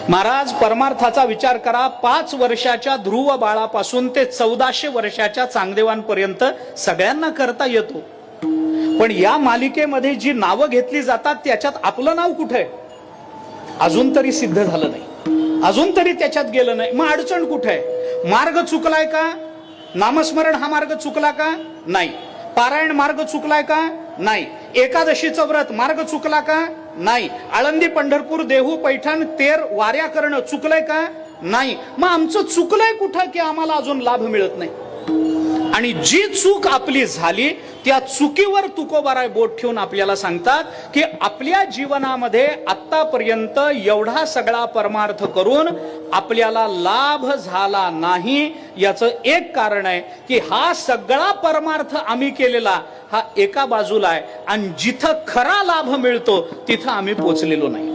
महाराज, परमार्थाचा विचार करा. 5 वर्षाच्या ध्रुव बाळापासून ते 1400 वर्षाच्या चांगदेवांपर्यंत सगळ्यांना करता येतो. पण या मालिकेमध्ये जी नावं घेतली जातात त्याच्यात आपलं नाव कुठे आहे? अजून तरी सिद्ध झालं नाही, अजून तरी त्याच्यात गेलं नाही. मग अडचण कुठे आहे? मार्ग चुकलाय का? नामस्मरण हा मार्ग चुकला का? नाही. पारायण मार्ग चुकलाय का? नाही. एकादशीचं व्रत मार्ग चुकला का? नाही. आळंदी, पंढरपूर, देहू, पैठण, तेर वाऱ्या करणं चुकलंय का? नाही. मग आमचं चुकलंय कुठं की आम्हाला अजून लाभ मिळत नाही? आणि जी चूक आपली झाली त्या चुकीवर तुकोबाराय बोट ठेवून आपल्याला सांगतात की आपल्या जीवनामध्ये आतापर्यंत एवढा सगळा परमार्थ करून आपल्याला लाभ झाला नाही. याचं एक कारण आहे की हा सगळा परमार्थ आम्ही केलेला हा एका बाजूला आहे आणि जिथं खरा लाभ मिळतो तिथं आम्ही पोचलेलो नाही.